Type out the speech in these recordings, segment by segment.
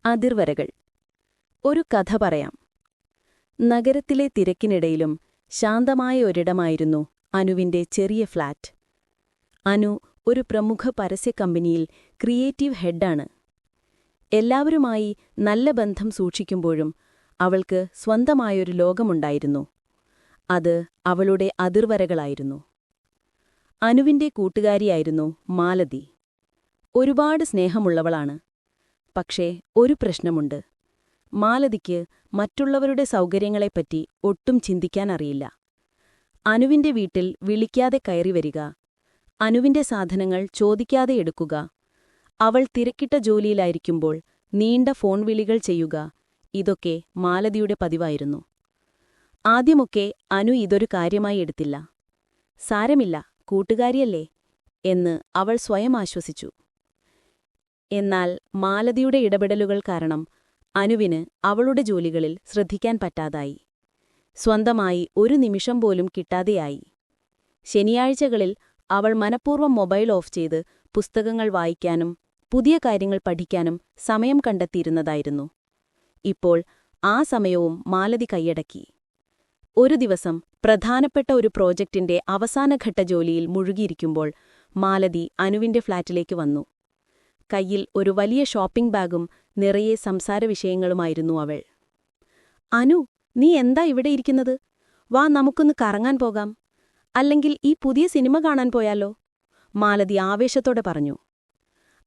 അതിർവരകൾ. ഒരു കഥ പറയാം. നഗരത്തിലെ തിരക്കിനിടയിലും ശാന്തമായ ഒരിടമായിരുന്നു അനുവിന്റെ ചെറിയ ഫ്ലാറ്റ്. അനു ഒരു പ്രമുഖ പരസ്യ കമ്പനിയിൽ ക്രിയേറ്റീവ് ഹെഡാണ്. എല്ലാവരുമായി നല്ല ബന്ധം സൂക്ഷിക്കുമ്പോഴും അവൾക്ക് സ്വന്തമായൊരു ലോകമുണ്ടായിരുന്നു. അത് അവളുടെ അതിർവരകളായിരുന്നു. അനുവിന്റെ കൂട്ടുകാരിയായിരുന്നു മാലതി. ഒരുപാട് സ്നേഹമുള്ളവളാണ്. പക്ഷേ ഒരു പ്രശ്നമുണ്ട്. മാലതിക്ക് മറ്റുള്ളവരുടെ സൗകര്യങ്ങളെപ്പറ്റി ഒട്ടും ചിന്തിക്കാനറിയില്ല. അനുവിന്റെ വീട്ടിൽ വിളിക്കാതെ കയറിവരിക, അനുവിന്റെ സാധനങ്ങൾ ചോദിക്കാതെ എടുക്കുക, അവൾ തിരക്കിട്ട ജോലിയിലായിരിക്കുമ്പോൾ നീണ്ട ഫോൺ വിളികൾ ചെയ്യുക, ഇതൊക്കെ മാലതിയുടെ പതിവായിരുന്നു. ആദ്യമൊക്കെ അനു ഇതൊരു കാര്യമായി എടുത്തില്ല. സാരമില്ല, കൂട്ടുകാരിയല്ലേ എന്ന് അവൾ സ്വയം ആശ്വസിച്ചു. എന്നാൽ മാലതിയുടെ ഇടപെടലുകൾ കാരണം അനുവിന് അവളുടെ ജോലികളിൽ ശ്രദ്ധിക്കാൻ പറ്റാതായി. സ്വന്തമായി ഒരു നിമിഷം പോലും കിട്ടാതെയായി. ശനിയാഴ്ചകളിൽ അവൾ മനഃപൂർവ്വം മൊബൈൽ ഓഫ് ചെയ്ത് പുസ്തകങ്ങൾ വായിക്കാനും പുതിയ കാര്യങ്ങൾ പഠിക്കാനും സമയം കണ്ടെത്തിയിരുന്നതായിരുന്നു. ഇപ്പോൾ ആ സമയവും മാലതി കൈയടക്കി. ഒരു ദിവസം പ്രധാനപ്പെട്ട ഒരു പ്രോജക്റ്റിന്റെ അവസാനഘട്ട ജോലിയിൽ മുഴുകിയിരിക്കുമ്പോൾ മാലതി അനുവിന്റെ ഫ്ളാറ്റിലേക്ക് വന്നു. കയ്യിൽ ഒരു വലിയ ഷോപ്പിംഗ് ബാഗും നിറയെ സംസാരവിഷയങ്ങളുമായിരുന്നു അവൾ. അനു, നീ എന്താ ഇവിടെ ഇരിക്കുന്നത്? വാ, നമുക്കൊന്ന് കറങ്ങാൻ പോകാം. അല്ലെങ്കിൽ ഈ പുതിയ സിനിമ കാണാൻ പോയാലോ? മാലതി ആവേശത്തോടെ പറഞ്ഞു.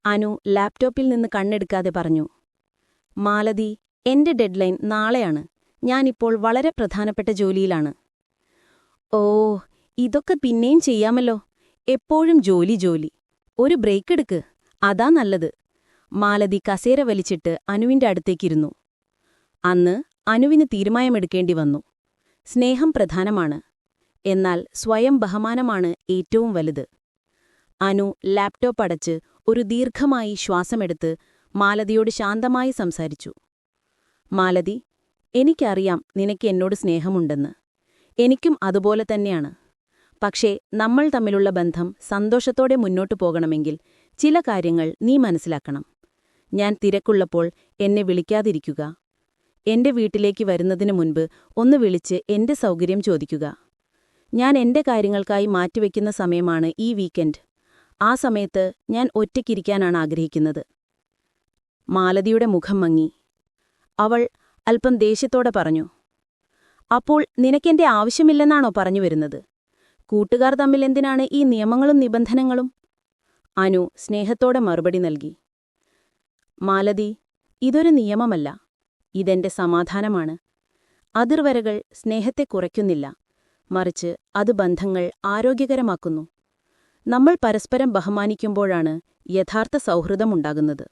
അനു ലാപ്ടോപ്പിൽ നിന്ന് കണ്ണെടുക്കാതെ പറഞ്ഞു. മാലതി, എന്റെ ഡെഡ്ലൈൻ നാളെയാണ്. ഞാനിപ്പോൾ വളരെ പ്രധാനപ്പെട്ട ജോലിയിലാണ്. ഓ, ഇതൊക്കെ പിന്നെയും ചെയ്യാമല്ലോ. എപ്പോഴും ജോലി ജോലി. ഒരു ബ്രേക്ക് എടുക്ക്, അതാ നല്ലത്. മാലതി കസേര വലിച്ചിട്ട് അനുവിന്റെ അടുത്തേക്കിരുന്നു. അന്ന് അനുവിന് തീരുമാനമെടുക്കേണ്ടി വന്നു. സ്നേഹം പ്രധാനമാണ്, എന്നാൽ സ്വയം ബഹുമാനമാണ് ഏറ്റവും വലുത്. അനു ലാപ്ടോപ്പ് അടച്ച് ഒരു ദീർഘമായി ശ്വാസമെടുത്ത് മാലതിയോട് ശാന്തമായി സംസാരിച്ചു. മാലതി, എനിക്കറിയാം നിനക്ക് എന്നോട് സ്നേഹമുണ്ടെന്ന്. എനിക്കും അതുപോലെ തന്നെയാണ്. പക്ഷേ നമ്മൾ തമ്മിലുള്ള ബന്ധം സന്തോഷത്തോടെ മുന്നോട്ടു പോകണമെങ്കിൽ ചില കാര്യങ്ങൾ നീ മനസ്സിലാക്കണം. ഞാൻ തിരക്കുള്ളപ്പോൾ എന്നെ വിളിക്കാതിരിക്കുക. എന്റെ വീട്ടിലേക്ക് വരുന്നതിനു മുൻപ് ഒന്ന് വിളിച്ച് എന്റെ സൗകര്യം ചോദിക്കുക. ഞാൻ എന്റെ കാര്യങ്ങൾക്കായി മാറ്റിവെക്കുന്ന സമയമാണ് ഈ വീക്കെൻഡ്. ആ സമയത്ത് ഞാൻ ഒറ്റയ്ക്കിരിക്കാനാണ് ആഗ്രഹിക്കുന്നത്. മാലതിയുടെ മുഖം മങ്ങി. അവൾ അല്പം ദേഷ്യത്തോടെ പറഞ്ഞു. അപ്പോൾ നിനക്കെന്റെ ആവശ്യമില്ലെന്നാണോ പറഞ്ഞു വരുന്നത്? കൂട്ടുകാർ തമ്മിൽ എന്തിനാണ് ഈ നിയമങ്ങളും നിബന്ധനകളും? അനു സ്നേഹത്തോടെ മറുപടി നൽകി. മാലതി, ഇതൊരു നിയമമല്ല, ഇതെന്റെ സമാധാനമാണ്. അതിർവരകൾ സ്നേഹത്തെ കുറയ്ക്കുന്നില്ല, മറിച്ച് അത് ബന്ധങ്ങൾ ആരോഗ്യകരമാക്കുന്നു. നമ്മൾ പരസ്പരം ബഹുമാനിക്കുമ്പോഴാണ് യഥാർത്ഥ സൗഹൃദമുണ്ടാകുന്നത്.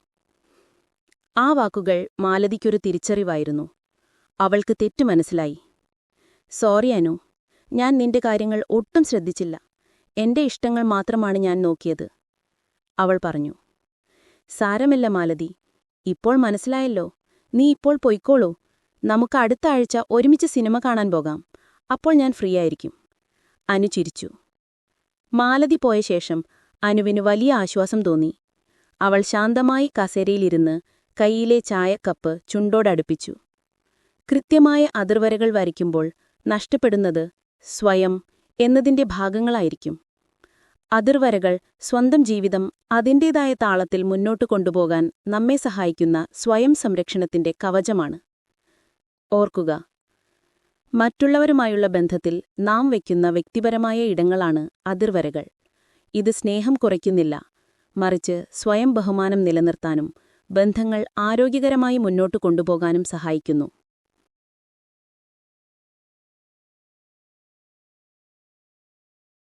ആ വാക്കുകൾ മാലതിക്കൊരു തിരിച്ചറിവായിരുന്നു. അവൾക്ക് തെറ്റു മനസ്സിലായി. സോറി അനു, ഞാൻ നിന്റെ കാര്യങ്ങൾ ഒട്ടും ശ്രദ്ധിച്ചില്ല. എന്റെ ഇഷ്ടങ്ങൾ മാത്രമാണ് ഞാൻ നോക്കിയത്, അവൾ പറഞ്ഞു. സാരമില്ല മാലതി, ഇപ്പോൾ മനസ്സിലായല്ലോ. നീ ഇപ്പോൾ പൊയ്ക്കോളൂ. നമുക്ക് അടുത്ത ആഴ്ച ഒരുമിച്ച് സിനിമ കാണാൻ പോകാം. അപ്പോൾ ഞാൻ ഫ്രീ ആയിരിക്കും. അനു ചിരിച്ചു. മാലതി പോയ ശേഷം അനുവിന് വലിയ ആശ്വാസം തോന്നി. അവൾ ശാന്തമായി കസേരയിലിരുന്ന് കൈയിലെ ചായക്കപ്പ് ചുണ്ടോടടുപ്പിച്ചു. കൃത്യമായ അതിർവരകൾ വരയ്ക്കുമ്പോൾ നഷ്ടപ്പെടുന്നത് സ്വയം എന്നതിന്റെ ഭാഗങ്ങളായിരിക്കും. അതിർവരകൾ സ്വന്തം ജീവിതം അതിൻ്റേതായ താളത്തിൽ മുന്നോട്ടു കൊണ്ടുപോകാൻ നമ്മെ സഹായിക്കുന്ന സ്വയം സംരക്ഷണത്തിന്റെ കവചമാണ്. ഓർക്കുക, മറ്റുള്ളവരുമായുള്ള ബന്ധത്തിൽ നാം വയ്ക്കുന്ന വ്യക്തിപരമായ ഇടങ്ങളാണ് അതിർവരകൾ. ഇത് സ്നേഹം കുറയ്ക്കുന്നില്ല, മറിച്ച് സ്വയം ബഹുമാനം നിലനിർത്താനും ബന്ധങ്ങൾ ആരോഗ്യകരമായി മുന്നോട്ടു കൊണ്ടുപോകാനും സഹായിക്കുന്നു.